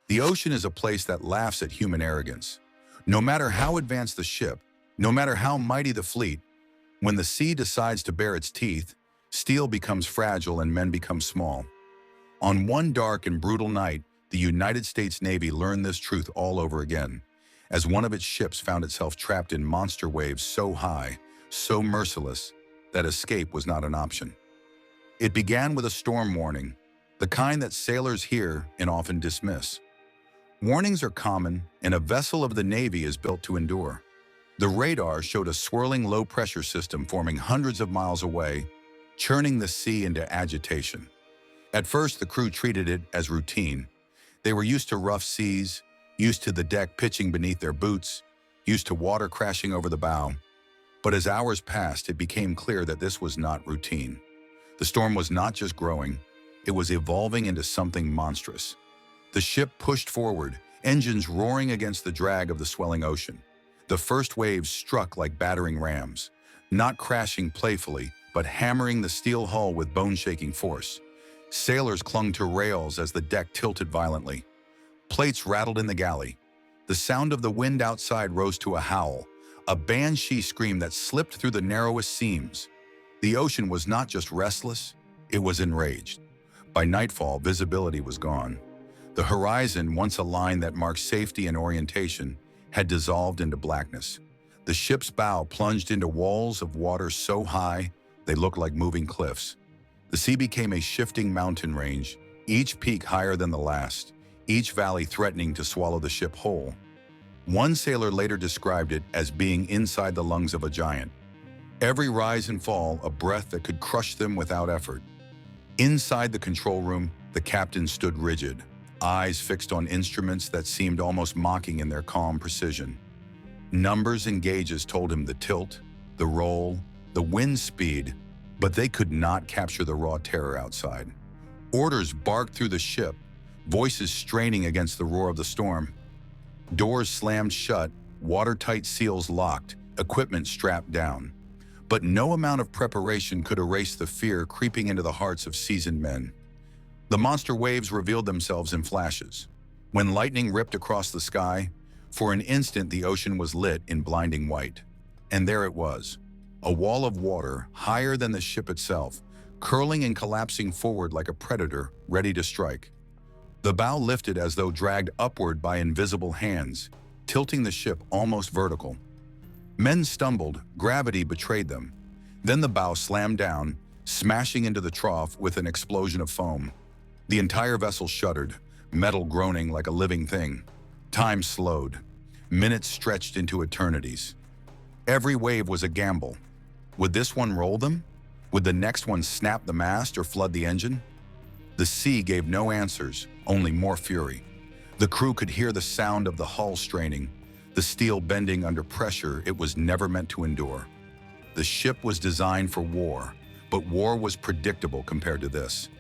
The ocean is a place that laughs at human arrogance. No matter how advanced the ship, no matter how mighty the fleet, when the sea decides to bare its teeth, steel becomes fragile and men become small. On one dark and brutal night, the United States Navy learned this truth all over again, as one of its ships found itself trapped in monster waves so high, so merciless, that escape was not an option. It began with a storm warning, the kind that sailors hear and often dismiss. Warnings are common, and a vessel of the Navy is built to endure. The radar showed a swirling low-pressure system forming hundreds of miles away, churning the sea into agitation. At first, the crew treated it as routine. They were used to rough seas, used to the deck pitching beneath their boots, used to water crashing over the bow. But as hours passed, it became clear that this was not routine. The storm was not just growing, it was evolving into something monstrous. The ship pushed forward, engines roaring against the drag of the swelling ocean. The first waves struck like battering rams, not crashing playfully, but hammering the steel hull with bone-shaking force. Sailors clung to rails as the deck tilted violently. Plates rattled in the galley. The sound of the wind outside rose to a howl, a banshee scream that slipped through the narrowest seams. The ocean was not just restless, it was enraged. By nightfall, visibility was gone. The horizon, once a line that marked safety and orientation, had dissolved into blackness. The ship's bow plunged into walls of water so high they looked like moving cliffs. The sea became a shifting mountain range, each peak higher than the last, each valley threatening to swallow the ship whole. One sailor later described it as being inside the lungs of a giant. Every rise and fall, a breath that could crush them without effort. Inside the control room, the captain stood rigid, eyes fixed on instruments that seemed almost mocking in their calm precision. Numbers and gauges told him the tilt, the roll, the wind speed, but they could not capture the raw terror outside. Orders barked through the ship, voices straining against the roar of the storm. Doors slammed shut, watertight seals locked, equipment strapped down. But no amount of preparation could erase the fear creeping into the hearts of seasoned men. The monster waves revealed themselves in flashes. When lightning ripped across the sky, for an instant the ocean was lit in blinding white. And there it was, a wall of water higher than the ship itself, curling and collapsing forward like a predator ready to strike. The bow lifted as though dragged upward by invisible hands, tilting the ship almost vertical. Men stumbled, gravity betrayed them. Then the bow slammed down, smashing into the trough with an explosion of foam. The entire vessel shuddered, metal groaning like a living thing. Time slowed. Minutes stretched into eternities. Every wave was a gamble. Would this one roll them? Would the next one snap the mast or flood the engine? The sea gave no answers, only more fury. The crew could hear the sound of the hull straining, the steel bending under pressure it was never meant to endure. The ship was designed for war, but war was predictable compared to this.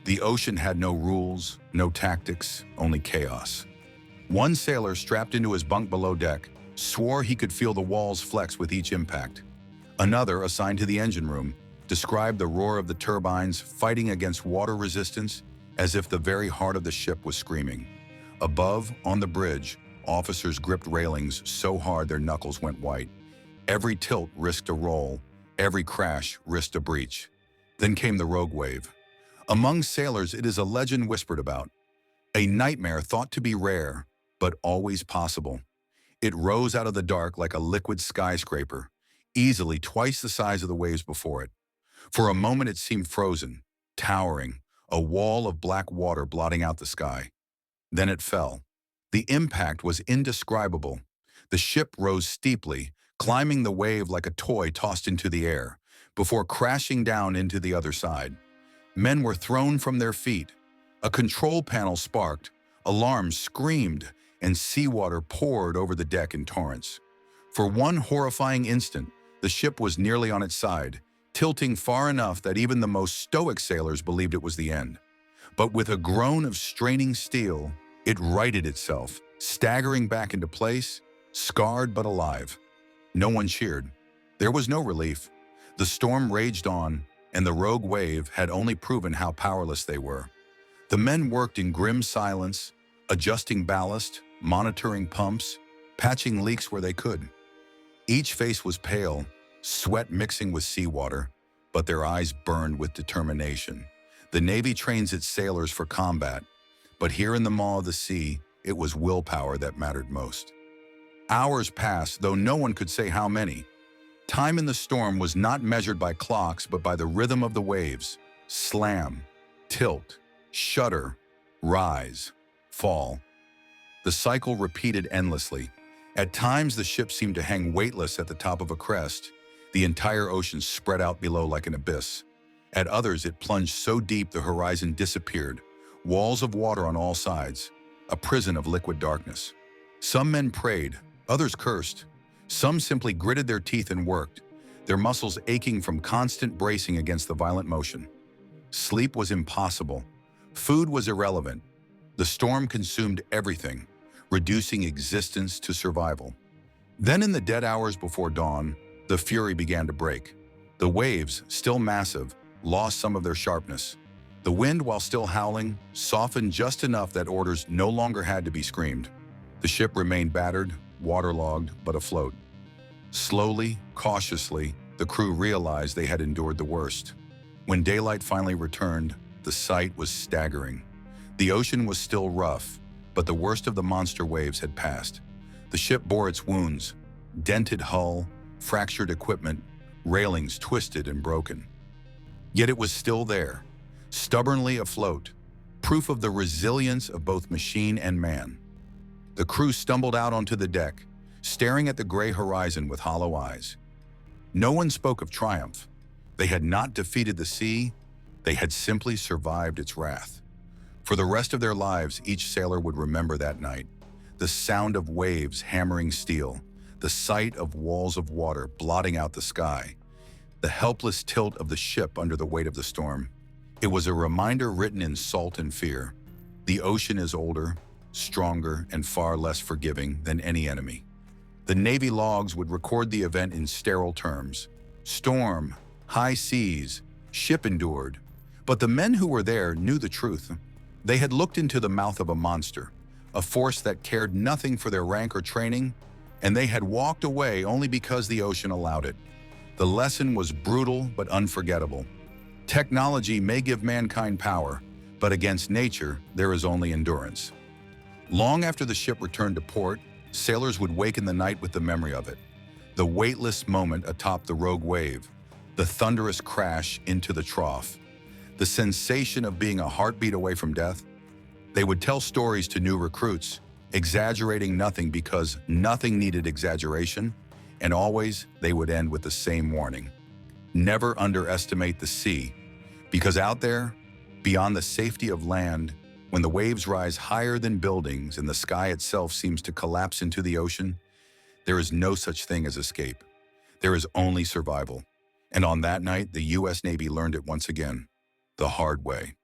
The ocean had no rules, no tactics, only chaos. One sailor strapped into his bunk below deck swore he could feel the walls flex with each impact. Another, assigned to the engine room, described the roar of the turbines fighting against water resistance as if the very heart of the ship was screaming. Above, on the bridge, officers gripped railings so hard their knuckles went white. Every tilt risked a roll, every crash risked a breach. Then came the rogue wave. Among sailors, it is a legend whispered about. A nightmare thought to be rare, but always possible. It rose out of the dark like a liquid skyscraper, easily twice the size of the waves before it. For a moment it seemed frozen, towering, a wall of black water blotting out the sky. Then it fell. The impact was indescribable. The ship rose steeply, climbing the wave like a toy tossed into the air, before crashing down into the other side. Men were thrown from their feet. A control panel sparked, alarms screamed, and seawater poured over the deck in torrents. For one horrifying instant, the ship was nearly on its side, tilting far enough that even the most stoic sailors believed it was the end. But with a groan of straining steel, it righted itself, staggering back into place, scarred but alive. No one cheered. There was no relief. The storm raged on, and the rogue wave had only proven how powerless they were. The men worked in grim silence, adjusting ballast, monitoring pumps, patching leaks where they could. Each face was pale, sweat mixing with seawater, but their eyes burned with determination. The Navy trains its sailors for combat, but here in the maw of the sea, it was willpower that mattered most. Hours passed, though no one could say how many. Time in the storm was not measured by clocks, but by the rhythm of the waves. Slam, tilt, shudder, rise, fall. The cycle repeated endlessly. At times, the ship seemed to hang weightless at the top of a crest, the entire ocean spread out below like an abyss. At others, it plunged so deep the horizon disappeared, walls of water on all sides, a prison of liquid darkness. Some men prayed, others cursed. Some simply gritted their teeth and worked, their muscles aching from constant bracing against the violent motion. Sleep was impossible. Food was irrelevant. The storm consumed everything, reducing existence to survival. Then in the dead hours before dawn, the fury began to break. The waves, still massive, lost some of their sharpness. The wind, while still howling, softened just enough that orders no longer had to be screamed. The ship remained battered, waterlogged, but afloat. Slowly, cautiously, the crew realized they had endured the worst. When daylight finally returned, the sight was staggering. The ocean was still rough, but the worst of the monster waves had passed. The ship bore its wounds, dented hull, fractured equipment, railings twisted and broken. Yet it was still there, stubbornly afloat, proof of the resilience of both machine and man. The crew stumbled out onto the deck, staring at the gray horizon with hollow eyes. No one spoke of triumph. They had not defeated the sea, they had simply survived its wrath. For the rest of their lives, each sailor would remember that night. The sound of waves hammering steel, the sight of walls of water blotting out the sky, the helpless tilt of the ship under the weight of the storm. It was a reminder written in salt and fear. The ocean is older, stronger, and far less forgiving than any enemy. The Navy logs would record the event in sterile terms. Storm, high seas, ship endured. But the men who were there knew the truth. They had looked into the mouth of a monster, a force that cared nothing for their rank or training, and they had walked away only because the ocean allowed it. The lesson was brutal but unforgettable. Technology may give mankind power, but against nature, there is only endurance. Long after the ship returned to port, sailors would wake in the night with the memory of it. The weightless moment atop the rogue wave, the thunderous crash into the trough, the sensation of being a heartbeat away from death. They would tell stories to new recruits, exaggerating nothing because nothing needed exaggeration, and always they would end with the same warning. Never underestimate the sea, because out there, beyond the safety of land, when the waves rise higher than buildings and the sky itself seems to collapse into the ocean, there is no such thing as escape. There is only survival. And on that night, the U.S. Navy learned it once again, the hard way.